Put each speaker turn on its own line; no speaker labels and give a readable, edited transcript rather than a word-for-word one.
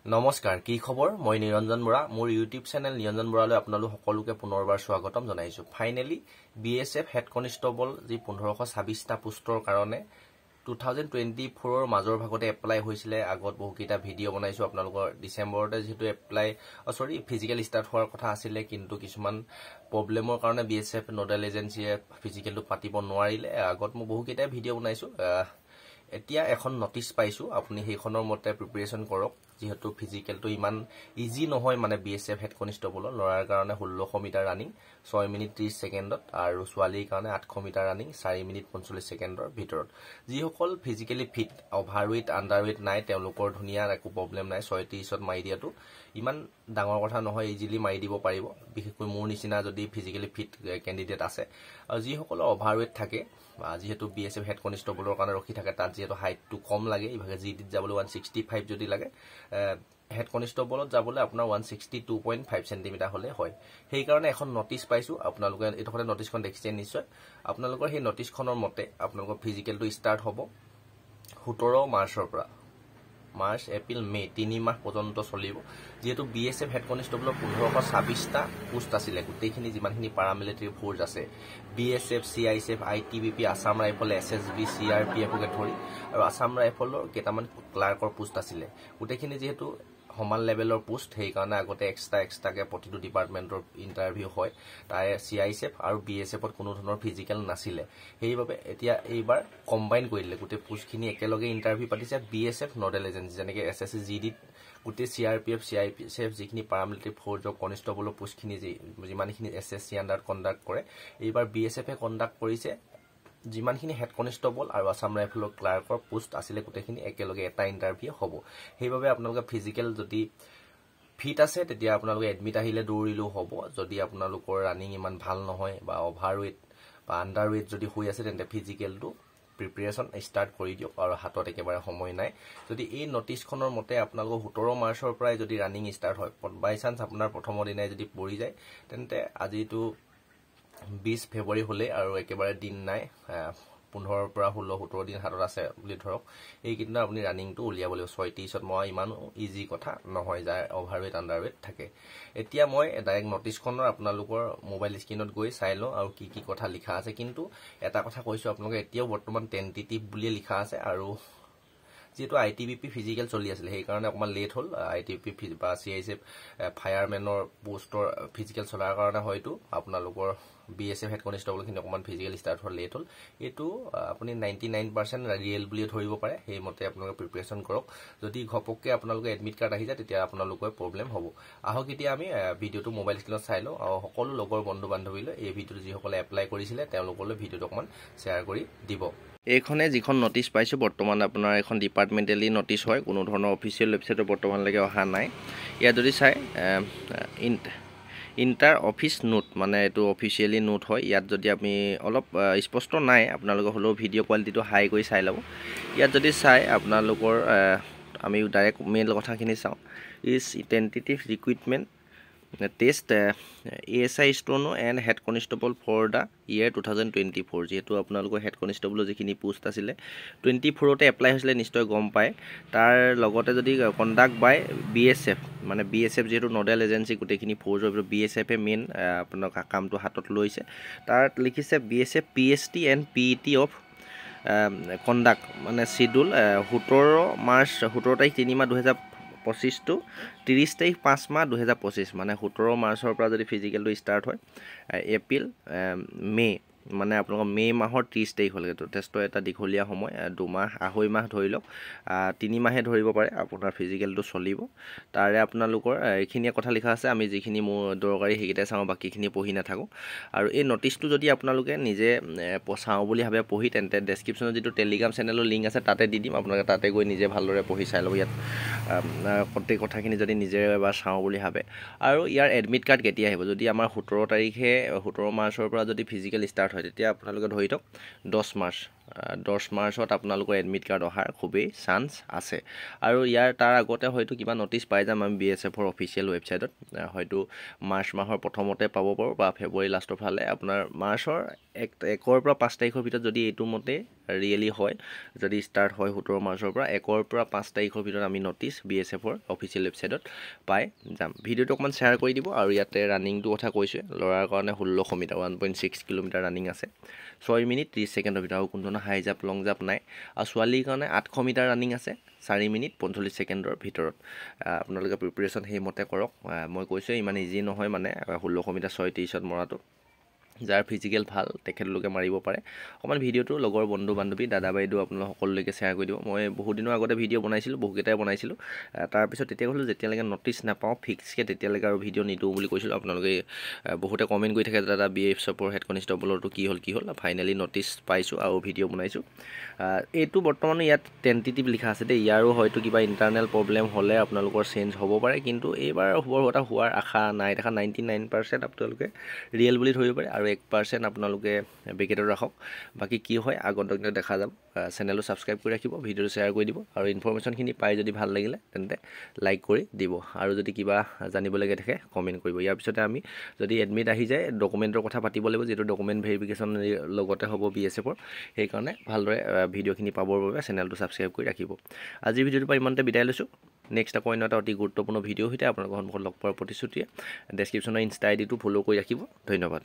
নমস্কাৰ কি খবৰ মই নিৰঞ্জন বৰা মোৰ ইউটিউব চেনেল নিৰঞ্জন বৰালৈ আপোনালোক সকলোকে পুনৰবাৰ স্বাগতম জনাইছো ফাইনালি বিএসএফ হেড কনষ্টেবল যি 1526টা পোষ্টৰ কাৰণে 2024 ৰ মাজৰ ভাগতে এপ্লাই হৈছিলে আগত বহুকিটা ভিডিও বনাইছো আপোনালোকৰ ডিসেম্বৰতে যেটো এপ্লাই ফিজিক্যাল স্টাৰ্ট হোৱাৰ কথা আছিল কিন্তু কিছুমান প্ৰবলেমৰ কাৰণে বিএসএফ নোডাল এজেন্সিয়ে ফিজিক্যালটো পাতিব নোৱাৰিলে আগত মই বহুকিটা ভিডিও বনাইছো এতিয়া এখন নোটিস পাইছো আপুনি হেখনৰ মতে প্ৰিপাৰেচন কৰক যেহেতু ফিজিক্যালটো ইমান ইজি নহয় মানে বিএসএফ হেড কনষ্টেবল লৰাৰ কাৰণে 1600 মিটাৰ ৰানিং 6 মিনিট 30 সেকেন্ডত আৰু ছোৱালীৰ কাৰণে 800 মিটাৰ ৰানিং 4 মিনিট 45 সেকেন্ডৰ ভিতৰত যিসকল ফিজিক্যালি ফিট ওভাৰৱেট আন্ডাৰৱেট নাই তেওঁলোকৰ ধুনিয়া একো প্ৰবলেম নাই 36ত মাৰি দিয়াটো ইমান ডাঙৰ কথা নহয় ইজিলি মাৰি দিব পাৰিব বিশেষকৈ মোৰ নিচিনা যদি ফিজিক্যালি ফিট ক্যান্ডিডেট আছে আৰু যিসকল ওভাৰৱেট থাকে যেহেতু বিএসএফ হেড কনষ্টেবলৰ কাৰণে ৰখি থাকে তাত যেহেতু হাইটটো কম লাগে ইভাগে জিডিত যাবলৈ 165 যদি লাগে হেড কনষ্টেবলত যাবলৈ আপোনাৰ 162.5 সেন্টিমিটাৰ হলে হয় সেই কাৰণে এখন নোটিস পাইছো আপোনালোকে এটোখতে নোটিসখন দেখিছে নিশ্চয় আপোনালোকৰ সেই নোটিসখনৰ মতে আপোনালোকৰ ফিজিক্যালটো ষ্টাৰ্ট হ'ব 17 মাৰ্চৰ পৰা মাৰ্চ এপ্ৰিল মে 3 মাহ পৰ্যন্ত চলিব যেহেতু বিএসএফ হেড কনষ্টেবলৰ 1526টা পোষ্ট আছিল গোটেইখিনি যিমানখিনি পাৰামিলিটাৰী ফোৰ্স আছে BSF CISF ITBP Assam rifle SSB সিআৰপিএফকে ধৰি আৰু আসাম ৰাইফলৰ কেইটামান ক্লাৰ্কৰ পোষ্ট আছিল গোটেইখিনি যেহেতু সমান লেভেলৰ পোষ্ট সেই কাৰণে আগতে এক্সট্ৰাকে প্ৰতিটো ডিপাৰ্টমেন্টৰ ইন্টাৰভিউ হয় তাই সিআইএসএফ আৰু বিএসএফত কোনো ধৰণৰ ফিজিক্যাল নাছিল সেইবাবে এতিয়া এইবাৰ কম্বাইন কৰিলে গোটেই পোষ্টখিনি একেলগে ইন্টাৰভিউ পাতিছে বিএসএফ নোডাল এজেন্সি যেনেকে এসএসসি জিডিত গোটেই সিআৰপিএফ সিআইএসএফ যিখিনি পাৰামিলিটাৰী ফোৰ্সৰ কনষ্টেবলৰ পোষ্টখিনি যিমানখিনি এসএসসি আন্ডাৰ কন্ডাক্ট কৰে এইবাৰ বিএসএফে কন্ডাক্ট কৰিছে যিমানখিনি হেড কনষ্টেবল আৰু আসাম ৰাইফলৰ ক্লাৰ্কৰ পোষ্ট আছিল গোটেইখিনি একেলগে এটা ইন্টাৰভিউ হ'ব সেইবাবে আপোনালোকে ফিজিক্যাল যদি ফিট আছে তেতিয়া আপোনালোকে এডমিট আহিলে দৌৰিলো হ'ব যদি আপোনালোকৰ ৰানিং ইমান ভাল নহয় বা ওভাৰৱেট বা আন্ডাৰৱেট যদি হৈ আছে তেন্তে ফিজিক্যালটো প্ৰিপাৰেচন ষ্টাৰ্ট কৰি দিয়ক আৰু হাতত একেবাৰে সময় নাই যদি এই নোটিসখনৰ মতে আপোনালোক 17 মাৰ্চৰ পৰা যদি ৰানিং ষ্টাৰ্ট হয় বাই চান্স আপোনাৰ প্ৰথম দিনাই যদি পৰি যায় তেন্তে আজিটো 20 ফেব্ৰুৱাৰী হলে আৰু একেবাৰে দিন নাই 15 পৰা 16 17 দিন হাতত আছে বুলি ধৰক এই কিদিনা আপুনি ৰানিংটো উলিয়াবলৈ 36ত মই ইমান ইজি কথা নহয় যায় ওভাৰৱেট আন্ডাৰৱেট থাকে এতিয়া মই ডাইৰেক্ট নোটিসখনৰ আপোনালোকৰ মোবাইল স্ক্ৰিনত গৈ চাই লওঁ আৰু কি কথা লিখা আছে কিন্তু এটা কথা কৈছো আপোনালোকে এতিয়াও বৰ্তমান টেন্টেটিভ বুলি লিখা আছে আৰু যেটো আইটিবিপি ফিজিক্যাল চলি আছিল সেই কাৰণে অকমান লেট হল আইটিবিপি বা সিআইএসএফ ফায়াৰমেনৰ পোষ্টৰ ফিজিক্যাল চলাৰ কাৰণে হয়তো আপোনালোকৰ বিএসএফ হেড কনষ্টেবল খিনি অকমান ফিজিক্যাল স্টাৰ্ট হল লেট হল এটো আপুনি 99% ৰিয়েল বুলি ধৰিব পাৰে সেই মতে আপোনালোকে প্ৰিপাৰেচন কৰক যদি ঘপককে আপোনালোকে এডমিট কাৰ্ড আহি যায় তেতিয়া আপোনালোকৰ প্ৰবলেম হ'ব আহক এতিয়া আমি ভিডিওটো মোবাইল স্ক্ৰিনত চাই লওঁ আৰু সকলো লগৰ বন্ধু বান্ধৱীলৈ এই ভিডিওটো যিসকলে এপ্লাই কৰিছিল তেওঁলোকলৈ ভিডিওটো অকমান শেয়াৰ কৰি দিব এইখনে যিখন নোটিস পাইছো বৰ্তমান আপোনাৰ এখন ডিপাৰ্টমেন্টালি নোটিস হয় কোনো ধৰণৰ অফিচিয়েল ৱেবছাইটৰ বৰ্তমানলৈকে অহা নাই ইয়া যদি চাই ইন্টাৰ অফিস নোট মানে এটো অফিচিয়ালি নোট হয় ইয়াত যদি আমি অলপ স্পষ্ট নাই আপোনালোকৰ হলো ভিডিও কোৱালিটিটো হাই কৰি চাই লব ইয়াত যদি চাই আপোনালোকৰ আমি ডাইৰেক্ট মেইল কথাখিনি চাওঁ is tentative recruitment test ASI steno and head constable for the year 2024 যেহেতু আপোনালোকৰ হেড কনষ্টেবলৰ যিখিনি পোষ্ট আছিল 24তে এপ্লাই হৈছিল নিশ্চয় গম পায় তাৰ লগতে যদি কন্ডাক্ট বাই বিএসএফ মানে বিএসএফ যেহেতু নোডাল এজেন্সি গোটেইখিনি ফৌজৰ বিএসএফে মেইন আপোনাৰ কামটো হাতত লৈছে তাত লিখিছে BSF PST and PET of conduct মানে শিডিউল 17 মাৰ্চ 17 তাৰিখ 3 মাহ 2025 to 30 তাৰিখ 5 মাহ 2025 মানে 17 মাৰ্চৰ পৰা যদি ফিজিক্যালটো ষ্টাৰ্ট হয় এপ্ৰিল মে মানে আপোনালোকৰ মে মাহৰ 30 তাৰিখ হলগে যথেষ্ট এটা দীঘলীয়া সময় 2 মাহ আঢ়ৈ মাহ ধৰি লওক 3 মাহে ধৰিব পাৰে আপোনাৰ ফিজিক্যালটো চলিব তাৰে আপোনালোকৰ এইখিনি কথা লিখা আছে আমি যিখিনি মোৰ দৰকাৰী হেকিটা চাওঁ বাকিখিনি পঢ়ি নাথাকো আৰু এই নোটিসটো যদি আপোনালোকে নিজে পঢ়াও বুলি ভাবে পঢ়ি তেন্তে ডেসক্ৰিপচনত যেটো টেলিগ্ৰাম চেনেলৰ লিংক আছে তাতে দি দিম আপোনালোকে তাতে গৈ নিজে ভালদৰে পঢ়ি চাই লব ইয়াত প্ৰত্যেক কথাখিনি যদি নিজে এবাৰ চাওঁ বুলি ভাবে আৰু ইয়াৰ এডমিট কাৰ্ড কেতিয়া আহিব যদি আমাৰ 17 তাৰিখে 17 মাৰ্চৰ পৰা যদি ফিজিক্যাল ষ্টাৰ্ট হয় তেতিয়া আপোনালোকে ধৰি থক 10 মাৰ্চ 10 মাৰ্চত আপোনালোকৰ এডমিট কাৰ্ড অহাৰ খুবেই চান্স আছে আৰু ইয়াৰ তাৰ আগতে হয়তো কিবা নটিচ পাই যাম আমি BSFৰ অফিচিয়েল ৱেবছাইটত হয়তো মাৰ্চ মাহৰ প্ৰথমতে পাব পাৰোঁ বা ফেব্ৰুৱাৰী লাষ্টৰ ফালে আপোনাৰ মাৰ্চৰ 1ৰ পৰা 5 তাৰিখৰ ভিতৰত যদি এইটো মতে ৰিয়েলি হয় যদি ষ্টাৰ্ট হয় 17 মাৰ্চৰ পৰা 1ৰ পৰা 5 তাৰিখৰ ভিতৰত আমি নটিচ BSFৰ অফিচিয়েল ৱেবছাইটত পাই যাম ভিডিঅ'টো অকণমান শ্বেয়াৰ কৰি দিব আৰু ইয়াতে ৰানিংটো কথা কৈছোঁ ল'ৰাৰ কাৰণে 1600 মিটাৰ 1.6 কিলোমিটাৰ ৰানিং আছে 6 মিনিট 30 ছেকেণ্ডৰ ভিতৰত আৰু কোনো ধৰণৰ হাই জাম্প লং জাম্প নাই আৰু ছোৱালীৰ কাৰণে 800 মিটাৰ ৰানিং আছে 4 মিনিট 45 ছেকেণ্ডৰ ভিতৰত আপোনালোকে প্ৰিপাৰেশ্যন সেইমতে কৰক মই কৈছোঁ ইমান ইজি নহয় মানে 1600 মিটাৰ 6:30ত মৰাটো যাৰ ফিজিকেল ভাল তেখেতলোকে মাৰিব পাৰে অকণমান ভিডিঅ'টো লগৰ বন্ধু বান্ধৱী দাদা বাইদেউ আপোনালোক সকলোলৈকে শ্বেয়াৰ কৰি দিব মই বহুত দিনৰ আগতে ভিডিঅ' বনাইছিলোঁ বহুকেইটাই বনাইছিলোঁ তাৰপিছত তেতিয়া ক'লোঁ যেতিয়ালৈকে নটিচ নাপাওঁ ফিক্সকৈ তেতিয়ালৈকে আৰু ভিডিঅ' নিদিওঁ বুলি কৈছিলোঁ আপোনালোকে বহুতে কমেণ্ট কৰি থাকে দাদা BSFৰ হেড কনষ্টেবলৰটো কি হ'ল ফাইনেলি নটিচ পাইছোঁ আৰু ভিডিঅ' বনাইছোঁ এইটো বৰ্তমান ইয়াত টেণ্টেটিভ লিখা আছে দেই ইয়াৰো হয়তো কিবা ইণ্টাৰনেল প্ৰব্লেম হ'লে আপোনালোকৰ চেঞ্জ হ'ব পাৰে কিন্তু এইবাৰ হোৱাৰ আশা নাই দেখা 99% আপোনালোকে ৰিয়েল বুলি ধৰিব পাৰে আৰু 1% আপোনালোকে বেকেটত ৰাখক বাকী কি হয় আগন্তুক দেখা যাব চেনেলটো ছাবস্ক্ৰাইব কৰি ৰাখিব ভিডিঅ'টো শ্বেয়াৰ কৰি দিব আৰু ইনফৰমেশ্যনখিনি পাই যদি ভাল লাগিলে তেন্তে লাইক কৰি দিব আৰু যদি কিবা জানিবলগীয়া থাকে কমেণ্ট কৰিব ইয়াৰ পিছতে আমি যদি এডমিট আহি যায় ডকুমেণ্টৰ কথা পাতিব লাগিব যিটো ডকুমেণ্ট ভেৰিফিকেশ্যন লগতে হ'ব BSFৰ সেইকাৰণে ভালদৰে ভিডিঅ'খিনি পাবৰ বাবে চেনেলটো ছাবস্ক্ৰাইব কৰি ৰাখিব আজিৰ ভিডিঅ'টোৰ পৰা ইমানতে বিদায় লৈছোঁ নেক্সট আকৌ অন্য এটা অতি গুৰুত্বপূৰ্ণ ভিডিঅ' সৈতে আপোনালোকৰ সন্মুখত লগ পোৱাৰ প্ৰতিশ্ৰুতিয়ে ডেছক্ৰিপশ্যনৰ ইনষ্টা আইডিটো ফ'ল' কৰি ৰাখিব ধন্যবাদ